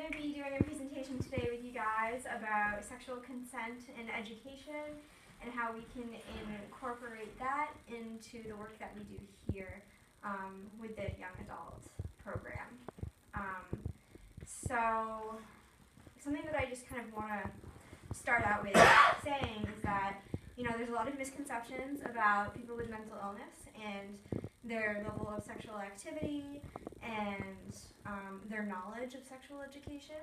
going to be doing a presentation today with you guys about sexual consent in education and how we can incorporate that into the work that we do here with the young adult program. So something that I just kind of want to start out with saying is that, you know, there's a lot of misconceptions about people with mental illness and their level of sexual activity and their knowledge of sexual education.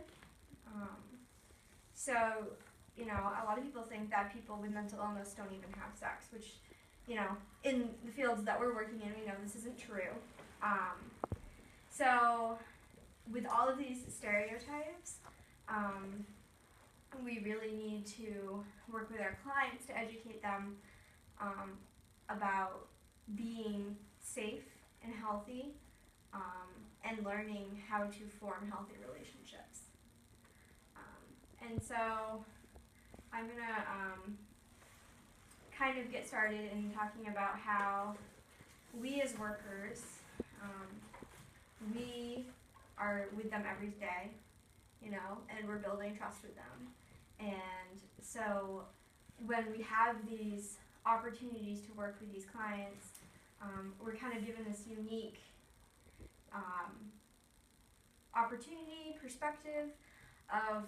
So, you know, a lot of people think that people with mental illness don't even have sex, which, you know, in the fields that we're working in, we know this isn't true. So, with all of these stereotypes, we really need to work with our clients to educate them about being safe and healthy and learning how to form healthy relationships. And so I'm going to kind of get started in talking about how we as workers, we are with them every day, you know, and we're building trust with them. And so when we have these opportunities to work with these clients, we're kind of given this unique opportunity, perspective of,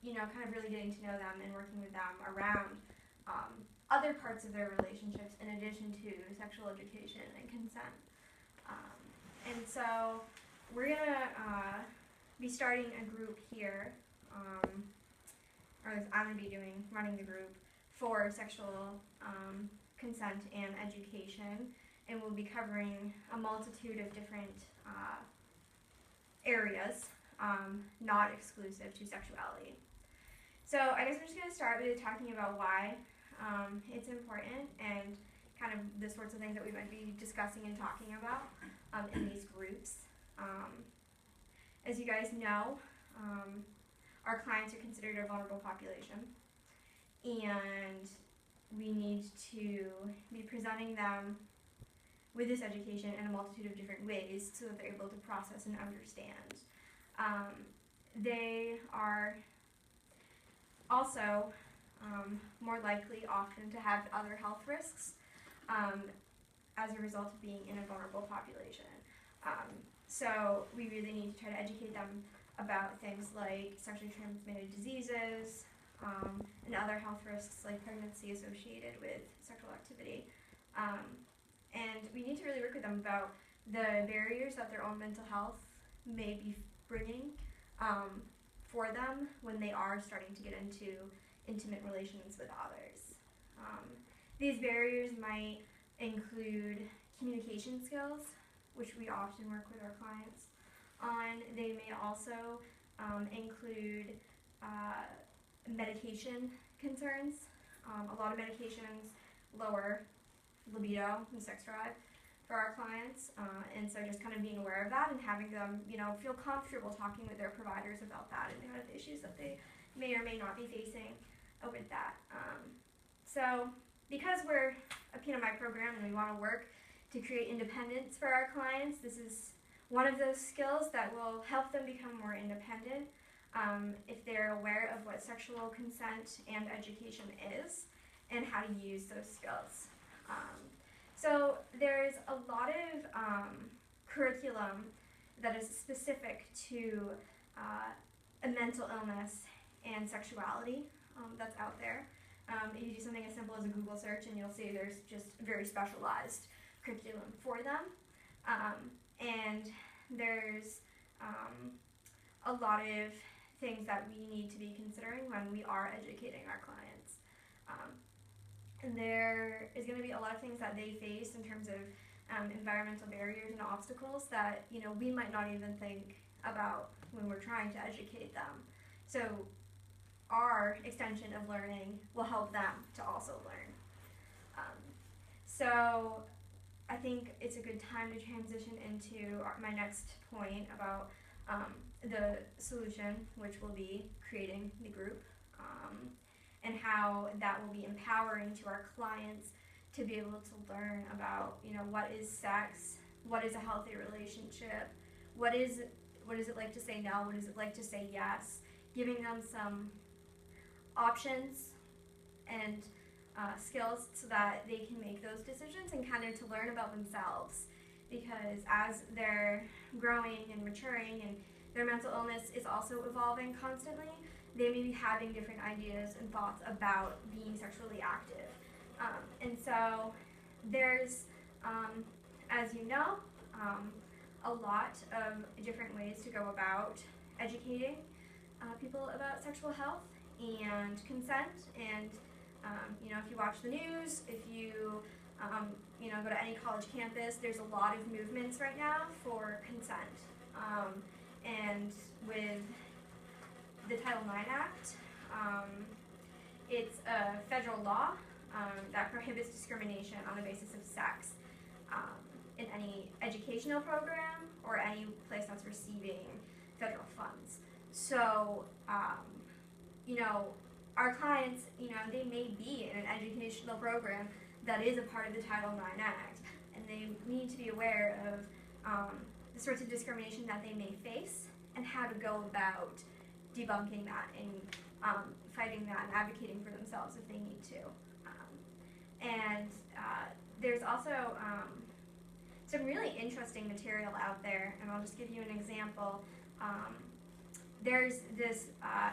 you know, kind of really getting to know them and working with them around other parts of their relationships in addition to sexual education and consent. And so we're going to be starting a group here, or I'm going to be running the group for sexual consent and education, and we'll be covering a multitude of different areas, not exclusive to sexuality. So I guess I'm just going to start with talking about why it's important and kind of the sorts of things that we might be discussing and talking about in these groups. As you guys know, our clients are considered a vulnerable population, and we need to be presenting them with this education in a multitude of different ways so that they're able to process and understand. They are also more likely often to have other health risks as a result of being in a vulnerable population. So we really need to try to educate them about things like sexually transmitted diseases and other health risks like pregnancy associated with sexual activity. And we need to really work with them about the barriers that their own mental health may be bringing for them when they are starting to get into intimate relations with others. These barriers might include communication skills, which we often work with our clients on. They may also include medication concerns. A lot of medications lower libido and sex drive for our clients, and so just kind of being aware of that and having them, you know, feel comfortable talking with their providers about that and kind of the issues that they may or may not be facing with that. So because we're a PNMI program and we want to work to create independence for our clients, this is one of those skills that will help them become more independent if they're aware of what sexual consent and education is and how to use those skills. So there's a lot of curriculum that is specific to a mental illness and sexuality that's out there. If you do something as simple as a Google search, and you'll see there's just very specialized curriculum for them. And there's a lot of things that we need to be considering when we are educating our clients. And there is going to be a lot of things that they face in terms of environmental barriers and obstacles that, you know, we might not even think about when we're trying to educate them. So our extension of learning will help them to also learn. So I think it's a good time to transition into my next point about the solution, which will be creating the group, and how that will be empowering to our clients to be able to learn about, you know, what is sex, what is a healthy relationship, what is what is it like to say no, what is it like to say yes, giving them some options and skills so that they can make those decisions and kind of to learn about themselves, because as they're growing and maturing and their mental illness is also evolving constantly, they may be having different ideas and thoughts about being sexually active. And so there's, as you know, a lot of different ways to go about educating people about sexual health and consent. And you know, if you watch the news, if you you know, go to any college campus, there's a lot of movements right now for consent. And with the Title IX Act, it's a federal law that prohibits discrimination on the basis of sex in any educational program or any place that's receiving federal funds. So, you know, our clients, you know, they may be in an educational program that is a part of the Title IX Act, and they need to be aware of the sorts of discrimination that they may face and how to go about debunking that and fighting that and advocating for themselves if they need to. And there's also some really interesting material out there, and I'll just give you an example. There's this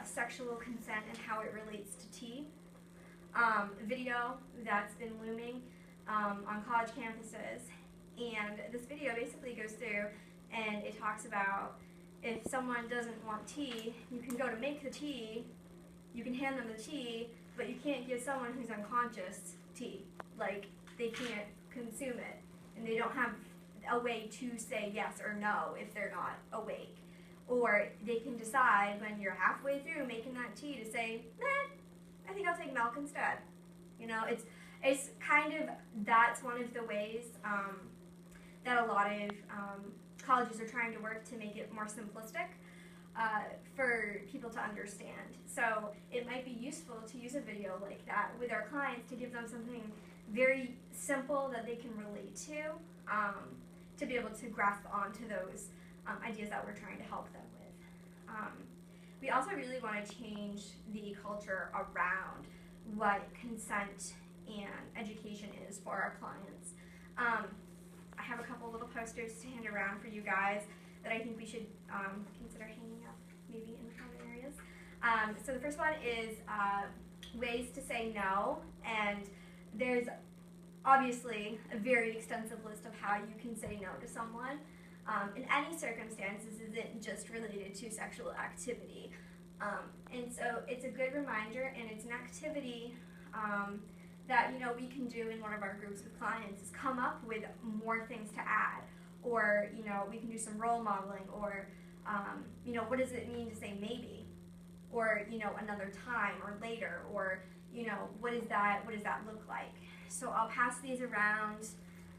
sexual consent and how it relates to tea video that's been looming on college campuses. And this video basically goes through and it talks about if someone doesn't want tea, you can go to make the tea, you can hand them the tea, but you can't give someone who's unconscious tea. Like, they can't consume it, and they don't have a way to say yes or no if they're not awake. Or they can decide when you're halfway through making that tea to say, nah, I think I'll take milk instead. You know, it's kind of, that's one of the ways that a lot of colleges are trying to work to make it more simplistic for people to understand. So it might be useful to use a video like that with our clients to give them something very simple that they can relate to be able to grasp onto those ideas that we're trying to help them with. We also really want to change the culture around what consent and education is for our clients. I have a couple little posters to hand around for you guys that I think we should consider hanging up maybe in common areas. So the first one is ways to say no, and there's obviously a very extensive list of how you can say no to someone in any circumstances. Isn't just related to sexual activity. And so it's a good reminder, and it's an activity that, you know, we can do in one of our groups with clients, is come up with more things to add, or, you know, we can do some role modeling, or you know, what does it mean to say maybe, or, you know, another time, or later, or, you know, what does that look like? So I'll pass these around.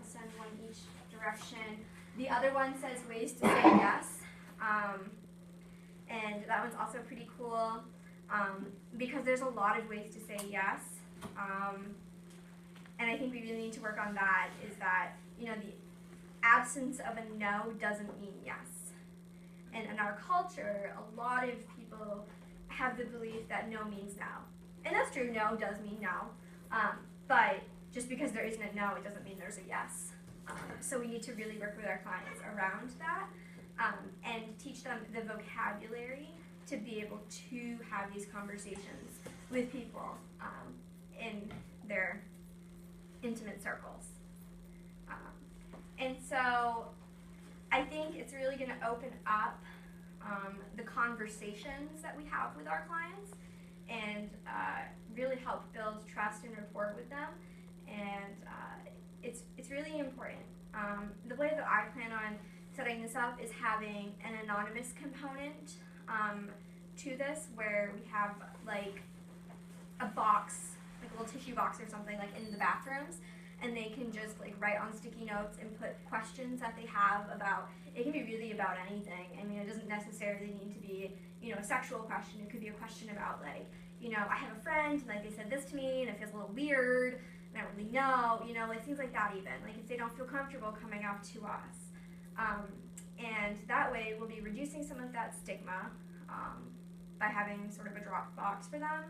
I'll send one each direction. The other one says ways to say yes, and that one's also pretty cool because there's a lot of ways to say yes. And I think we really need to work on that, is that, you know, the absence of a no doesn't mean yes. And in our culture, a lot of people have the belief that no means no. And that's true, no does mean no. But just because there isn't a no, it doesn't mean there's a yes. So we need to really work with our clients around that and teach them the vocabulary to be able to have these conversations with people in their intimate circles. And so I think it's really going to open up the conversations that we have with our clients and really help build trust and rapport with them. And it's really important. The way that I plan on setting this up is having an anonymous component to this, where we have like a box, like a little tissue box or something, like in the bathrooms, and they can just like write on sticky notes and put questions that they have about, it can be really about anything. I mean, it doesn't necessarily need to be, you know, a sexual question. It could be a question about, like, you know, I have a friend, and like they said this to me, and it feels a little weird, and I don't really know, you know, like things like that even. Like if they don't feel comfortable coming out to us. And that way we'll be reducing some of that stigma by having sort of a drop box for them,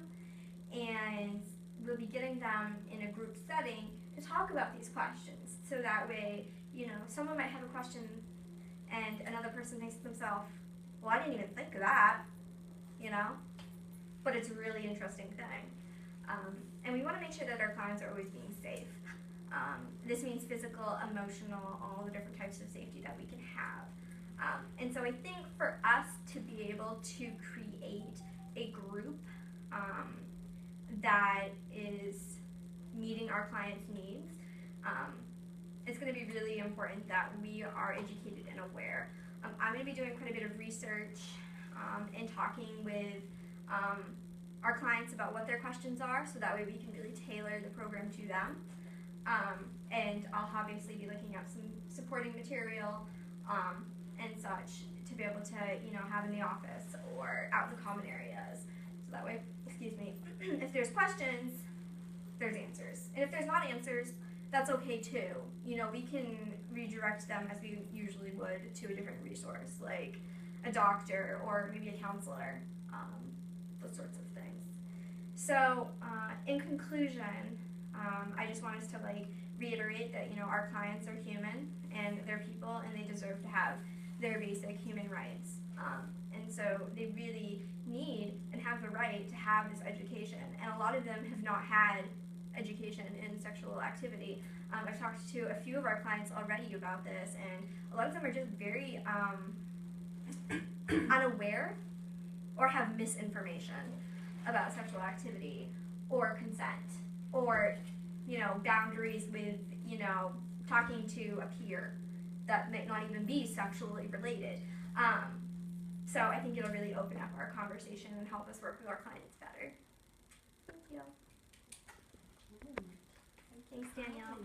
and we'll be getting them in a group setting to talk about these questions. So that way, you know, someone might have a question and another person thinks to themselves, well, I didn't even think of that, you know? But it's a really interesting thing. And we want to make sure that our clients are always being safe. This means physical, emotional, all the different types of safety that we can have. And so I think for us to be able to create a group that is meeting our clients' needs, it's going to be really important that we are educated and aware. I'm going to be doing quite a bit of research and talking with our clients about what their questions are, so that way we can really tailor the program to them. And I'll obviously be looking up some supporting material and such to be able to, you know, have in the office or out in the common areas. So that way, excuse me, if there's questions, there's answers. And if there's not answers, that's okay too. You know, we can redirect them as we usually would to a different resource, like a doctor or maybe a counselor, those sorts of things. So, in conclusion, I just want us to reiterate that, you know, our clients are human and they're people and they deserve to have their basic human rights. And so they really need and have the right to have this education. And a lot of them have not had education in sexual activity. I've talked to a few of our clients already about this, and a lot of them are just very unaware or have misinformation about sexual activity or consent or, you know, boundaries with, you know, talking to a peer that might not even be sexually related. So I think it'll really open up our conversation and help us work with our clients better. Thank you. Thanks, Danielle.